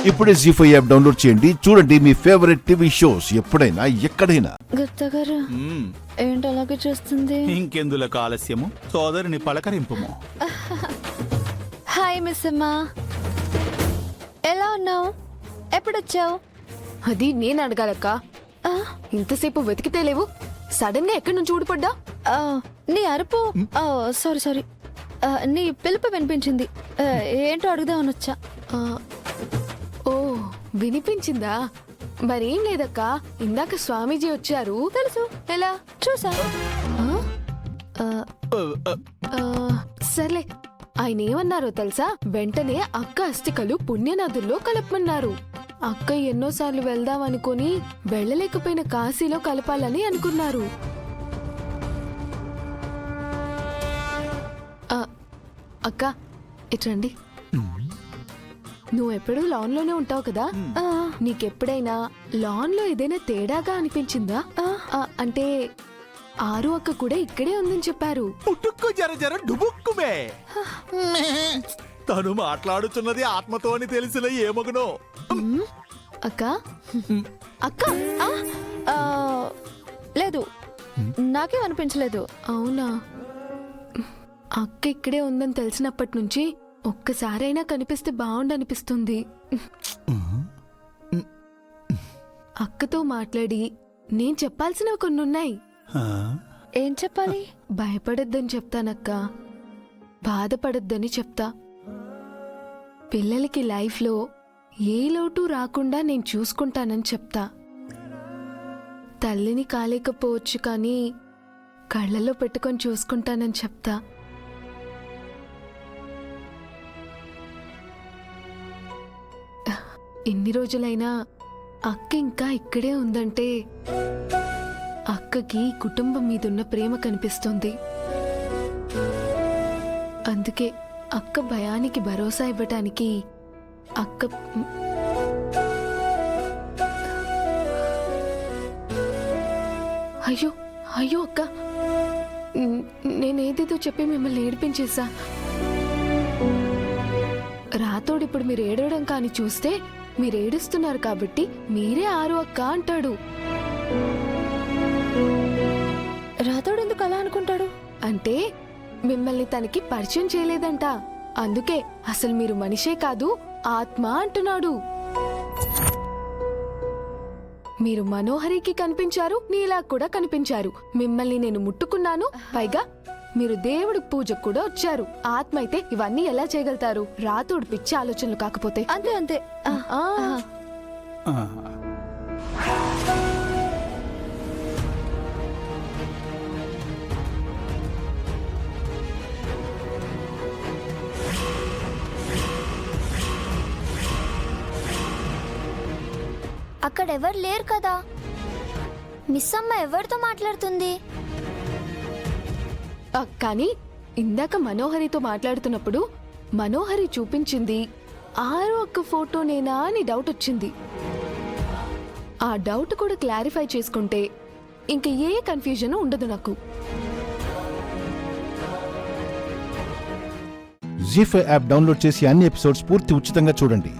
ఇప్పుడే జీ5 app download చేయండి. చూడండి మీ ఫేవరెట్ టీవీ షోస్ ఎప్పుడైనా ఎక్కడైనా. గుప్తా గారు ఏంటి అలాగే చూస్తుంది? ఇంకెందులకు ఆలస్యము, సోదరుని పలకరింపుము. హాయ్ మిస్ అమ్మా, ఎలా ఉన్నావు? ఎప్పుడొచ్చావు? అది నేను అడగాలక్క. ఇంతసేపు వెతికితే లేవు, సడన్ గా ఎక్కడి నుంచి ఊడిపడ్డా? నీ అరుపు సారీ సారీ నీ పిలుపు వినిపించింది. ఏంటో అడుగుదామని వచ్చా. ఓ వినిపించిందా? మరేం లేదక్క, ఇందాక స్వామీజీ వచ్చారు. తెలుసు, ఎలా చూసా. సర్లే, ఆయన ఏమన్నారో తెలుసా? వెంటనే అక్క అస్థికలు పుణ్యనదుల్లో కలపమన్నారు. అక్క ఎన్నోసార్లు వెళ్దాం అనుకుని వెళ్ళలేకపోయిన కాశీలో కలపాలని అనుకున్నారు. అక్క ఇట్రండి. నువ్వెప్పుడూ లాన్ లోనే ఉంటావు కదా, నీకెప్పుడైనా లాన్ లో ఏదైనా తేడాగా అనిపించిందా? అంటే ఆరు అక్క కూడా ఇక్కడే ఉందని చెప్పారు. పుట్టుక్కు జర జర డుబుక్కుమే. తను మాట్లాడుతున్నది ఆత్మతో అని తెలిసిన ఏమగునో. అక్క అక్క లేదు, నాకేం అనిపించలేదు. అవునా? అక్క ఇక్కడే ఉందని తెలిసినప్పటి నుంచి ఒక్కసారైనా కనిపిస్తే బాగుండనిపిస్తుంది. అక్కతో మాట్లాడి నేను చెప్పాల్సినవి కొన్ని ఉన్నాయి. ఏం చెప్పాలి? భయపడొద్దని చెప్తానక్క, బాధపడొద్దని చెప్తా. పిల్లలకి లైఫ్లో ఏ లోటు రాకుండా నేను చూసుకుంటానని చెప్తా. తల్లిని కాలేకపోవచ్చు కానీ కళ్ళలో పెట్టుకొని చూసుకుంటానని చెప్తా. ఎన్ని రోజులైనా అక్క ఇంకా ఇక్కడే ఉందంటే అక్కకి కుటుంబం మీదున్న ప్రేమ కనిపిస్తుంది. అందుకే అక్క భయానికి భరోసా ఇవ్వటానికి అక్క అయ్యో అయ్యో అక్క, నేనేదేదో చెప్పి మిమ్మల్ని ఏడిపించేసా. రాతోడు ఇప్పుడు మీరు ఏడవడం కానీ చూస్తే మీరు ఏడుస్తున్నారు కాబట్టి మీరే ఆరు అక్క అంటాడు. రాతోడు ఎందుకు అలా అనుకుంటాడు? అంటే మిమ్మల్ని తనకి పరిచయం చేయలేదంట, అందుకే అసలు మీరు మనిషే కాదు ఆత్మ అంటున్నాడు. మీరు మనోహరికి కనిపించారు, నీలా కూడా కనిపించారు. మిమ్మల్ని నేను ముట్టుకున్నాను, పైగా మీరు దేవుడి పూజకు కూడా వచ్చారు. ఆత్మ అయితే ఇవన్నీ ఎలా చేయగలుగుతారు? రాతోడు పిచ్చి ఆలోచనలు కాకపోతే. అంతే అంతే. అక్కడెవరు లేరు కదా, మిస్ అమ్మ ఎవరితో మాట్లాడుతుంది? కానీ ఇందాక మనోహరితో మాట్లాడుతున్నప్పుడు మనోహరి చూపించింది ఆరు అక్క ఫోటోనేనా అని డౌట్ వచ్చింది. ఆ డౌట్ కూడా క్లారిఫై చేసుకుంటే ఇంక ఏ కన్ఫ్యూజన్ ఉండదు నాకు. జీ5 యాప్ డౌన్లోడ్ చేసి అన్ని ఎపిసోడ్స్ పూర్తి ఉచితంగా చూడండి.